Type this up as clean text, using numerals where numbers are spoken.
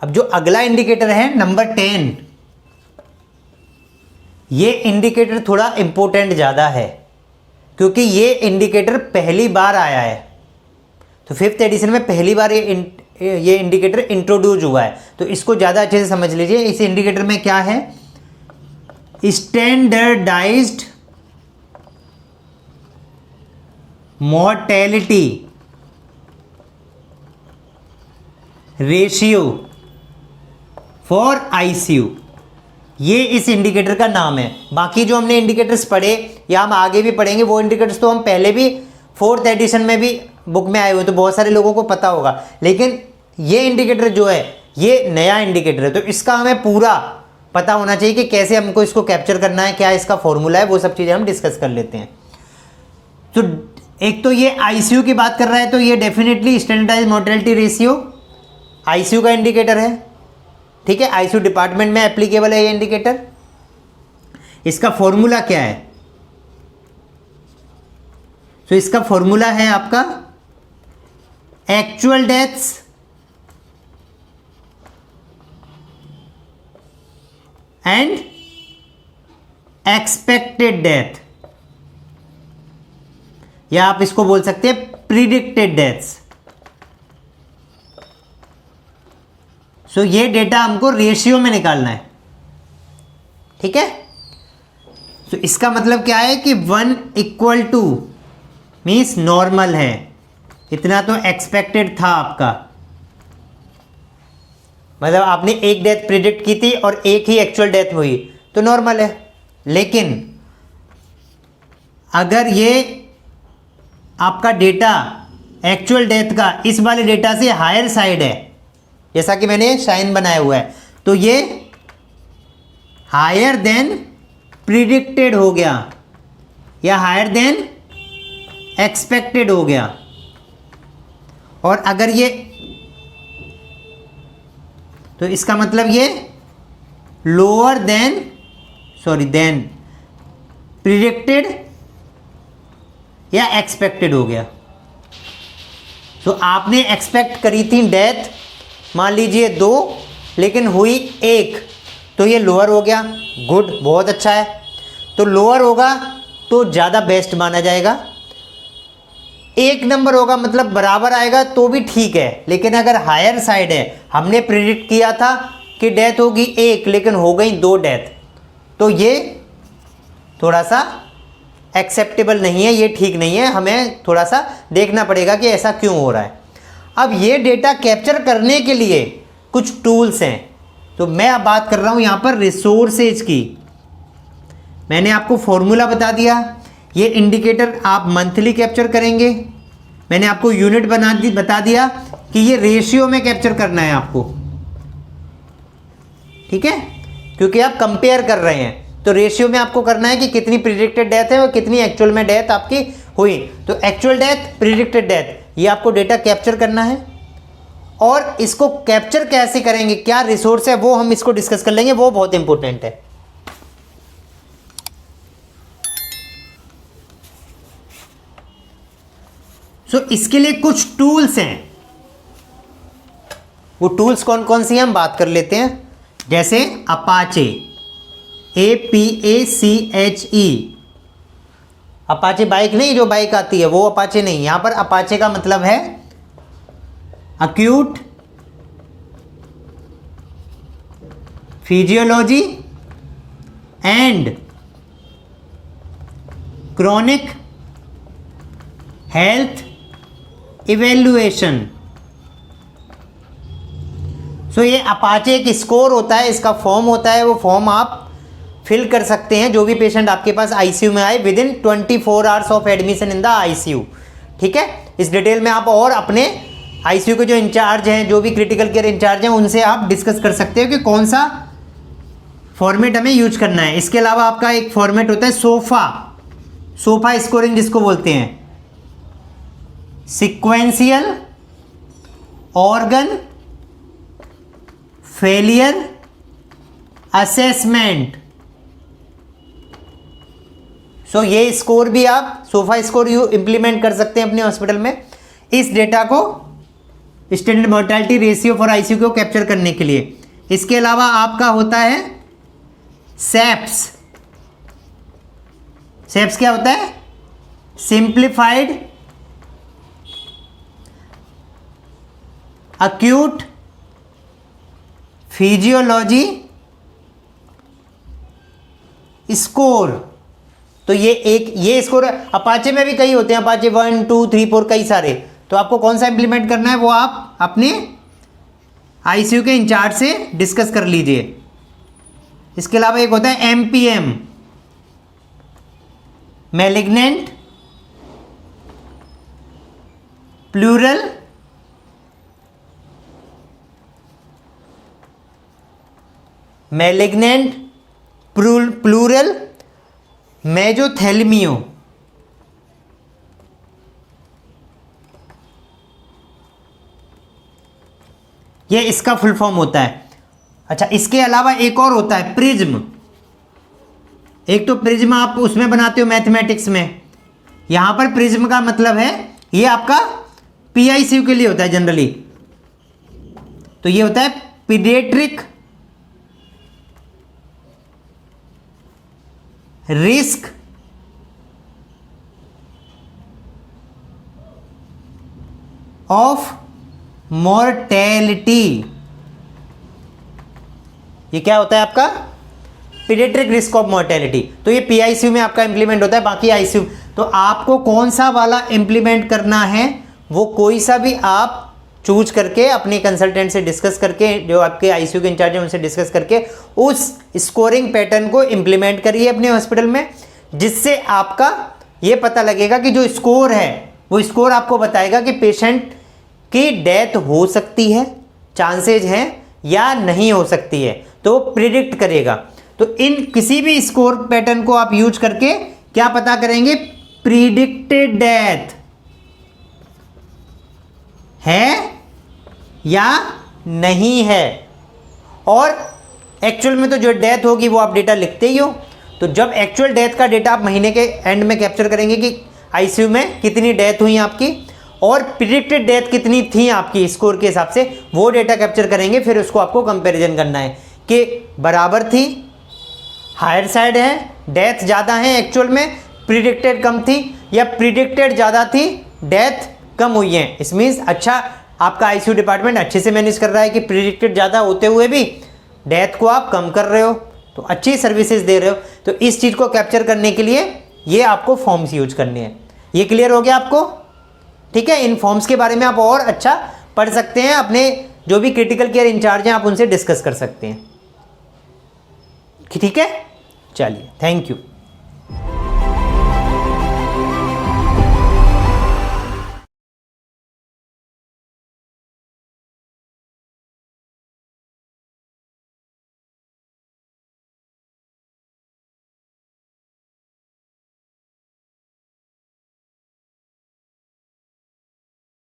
अब जो अगला इंडिकेटर है नंबर 10, ये इंडिकेटर थोड़ा इंपॉर्टेंट ज़्यादा है क्योंकि ये इंडिकेटर पहली बार आया है। तो 5th एडिशन में पहली बार ये इंडिकेटर इंट्रोड्यूस हुआ है, तो इसको ज़्यादा अच्छे से समझ लीजिए। इस इंडिकेटर में क्या है, standardised mortality ratio for ICU, ये इस इंडिकेटर का नाम है। बाकी जो हमने इंडिकेटर्स पढ़े या हम आगे भी पढ़ेंगे वो इंडिकेटर्स तो हम पहले भी 4th एडिशन में भी बुक में आए हुए, तो बहुत सारे लोगों को पता होगा। लेकिन ये इंडिकेटर जो है ये नया इंडिकेटर है, तो इसका हमें पूरा पता होना चाहिए कि कैसे हमको इसको कैप्चर करना है, क्या इसका फॉर्मूला है, वो सब चीज़ें हम डिस्कस कर लेते हैं। तो एक तो ये आईसीयू की बात कर रहा है, तो ये definitely standardised mortality ratio ICU का इंडिकेटर है, ठीक है। आईसीयू डिपार्टमेंट में एप्लीकेबल है ये इंडिकेटर। इसका फॉर्मूला क्या है, तो इसका फॉर्मूला है आपका actual deaths and expected death, या आप इसको बोल सकते हैं प्रिडिक्टेड डेथ्स। सो ये डेटा हमको रेशियो में निकालना है, ठीक है। तो इसका मतलब क्या है कि 1 = 2 मीन्स नॉर्मल है, इतना तो एक्सपेक्टेड था आपका, मतलब आपने एक डेथ प्रिडिक्ट की थी और एक ही एक्चुअल डेथ हुई तो नॉर्मल है। लेकिन अगर ये आपका डेटा एक्चुअल डेथ का इस वाले डेटा से हायर साइड है, जैसा कि मैंने साइन बनाया हुआ है, तो ये हायर देन प्रिडिक्टेड हो गया या हायर देन एक्सपेक्टेड हो गया। और अगर ये, तो इसका मतलब ये लोअर देन प्रिडिक्टेड या एक्सपेक्टेड हो गया। तो आपने एक्सपेक्ट करी थी डेथ मान लीजिए 2, लेकिन हुई 1, तो ये लोअर हो गया, गुड, बहुत अच्छा है। तो लोअर होगा तो ज़्यादा बेस्ट माना जाएगा, 1 नंबर होगा मतलब बराबर आएगा तो भी ठीक है। लेकिन अगर हायर साइड है, हमने प्रिडिक्ट किया था कि डेथ होगी 1 लेकिन हो गई 2 डेथ, तो ये थोड़ा सा एक्सेप्टेबल नहीं है, ये ठीक नहीं है, हमें थोड़ा सा देखना पड़ेगा कि ऐसा क्यों हो रहा है। अब ये डेटा कैप्चर करने के लिए कुछ टूल्स हैं, तो मैं अब बात कर रहा हूँ यहाँ पर रिसोर्सेज की। मैंने आपको फॉर्मूला बता दिया, ये इंडिकेटर आप मंथली कैप्चर करेंगे। मैंने आपको यूनिट बता दिया कि ये रेशियो में कैप्चर करना है आपको, ठीक है, क्योंकि आप कंपेयर कर रहे हैं। तो रेशियो में आपको करना है कि कितनी प्रिडिक्टेड डेथ है और कितनी एक्चुअल में डेथ आपकी हुई। तो एक्चुअल डेथ, प्रिडिक्टेड डेथ, ये आपको डेटा कैप्चर करना है। और इसको कैप्चर कैसे करेंगे, क्या रिसोर्स है, वो हम इसको डिस्कस कर लेंगे, वो बहुत इंपॉर्टेंट है। इसके लिए कुछ टूल्स हैं, वो टूल्स कौन कौन सी हैं हम बात कर लेते हैं। जैसे अपाचे, APACHE, अपाचे बाइक नहीं, जो बाइक आती है वो अपाचे नहीं, यहां पर अपाचे का मतलब है acute physiology and chronic health evaluation. So ये अपाचे एक स्कोर होता है, इसका फॉर्म होता है, वो फॉर्म आप फिल कर सकते हैं जो भी पेशेंट आपके पास आईसीयू में आए with in 24 hours of admission in the ICU, ठीक है। इस डिटेल में आप और अपने आईसीयू के जो इंचार्ज हैं, जो भी क्रिटिकल केयर इंचार्ज हैं, उनसे आप डिस्कस कर सकते हो कि कौन सा फॉर्मेट हमें यूज करना है। इसके अलावा आपका एक फॉर्मेट होता है सोफा स्कोरिंग जिसको बोलते हैं, सीक्वेंशियल ऑर्गन फेलियर असेसमेंट। सो ये स्कोर भी आप सोफा स्कोर इंप्लीमेंट कर सकते हैं अपने हॉस्पिटल में। इस डेटा को standard mortality ratio for ICU को कैप्चर करने के लिए। इसके अलावा आपका होता है सेप्स। सेप्स क्या होता है? Simplified acute physiology score. तो ये स्कोर अपाचे में भी कई होते हैं, अपाचे 1 2 3 4 कई सारे। तो आपको कौन सा इंप्लीमेंट करना है वो आप अपने आईसीयू के इंचार्ज से डिस्कस कर लीजिए। इसके अलावा एक होता है MPM, malignant pleural malignant pleural mesothelioma. ये इसका फुल फॉर्म होता है। अच्छा, इसके अलावा एक और होता है प्रिज्म। एक तो प्रिज्म आप उसमें बनाते हो मैथमेटिक्स में, यहां पर प्रिज्म का मतलब है ये आपका पीआईसीयू के लिए होता है जनरली। तो ये होता है पीडियाट्रिक रिस्क ऑफ मॉर्टेलिटी। ये क्या होता है आपका? Paediatric risk of mortality. तो ये पीआईसीयू में आपका इंप्लीमेंट होता है। बाकी आईसीयू तो आपको कौन सा वाला इंप्लीमेंट करना है वो कोई सा भी आप चूज करके अपने कंसल्टेंट से डिस्कस करके, जो आपके आईसीयू के इंचार्ज हैं उनसे डिस्कस करके उस स्कोरिंग पैटर्न को इंप्लीमेंट करिए अपने हॉस्पिटल में, जिससे आपका ये पता लगेगा कि जो स्कोर है वो स्कोर आपको बताएगा कि पेशेंट की डेथ हो सकती है, चांसेज हैं या नहीं हो सकती है, तो प्रिडिक्ट करेगा। तो इन किसी भी स्कोर पैटर्न को आप यूज करके क्या पता करेंगे? प्रिडिक्टेड डेथ है या नहीं है। और एक्चुअल में तो जो डेथ होगी वो आप डेटा लिखते ही हो। तो जब एक्चुअल डेथ का डेटा आप महीने के एंड में कैप्चर करेंगे कि आईसीयू में कितनी डेथ हुई आपकी और प्रिडिक्टेड डेथ कितनी थी आपकी स्कोर के हिसाब से, वो डेटा कैप्चर करेंगे। फिर उसको आपको कंपैरिजन करना है कि बराबर थी, हायर साइड है, डेथ ज़्यादा है एक्चुअल में, प्रिडिक्टेड कम थी, या प्रिडिक्टेड ज़्यादा थी, डेथ कम हुई है। इस मीन्स अच्छा आपका आईसीयू डिपार्टमेंट अच्छे से मैनेज कर रहा है कि प्रिडिक्टेड ज़्यादा होते हुए भी डेथ को आप कम कर रहे हो, तो अच्छी सर्विसेज दे रहे हो। तो इस चीज़ को कैप्चर करने के लिए ये आपको फॉर्म्स यूज करने हैं। ये क्लियर हो गया आपको? ठीक है, इन फॉर्म्स के बारे में आप और अच्छा पढ़ सकते हैं, अपने जो भी क्रिटिकल केयर इंचार्ज हैं आप उनसे डिस्कस कर सकते हैं। ठीक है, चलिए, थैंक यू।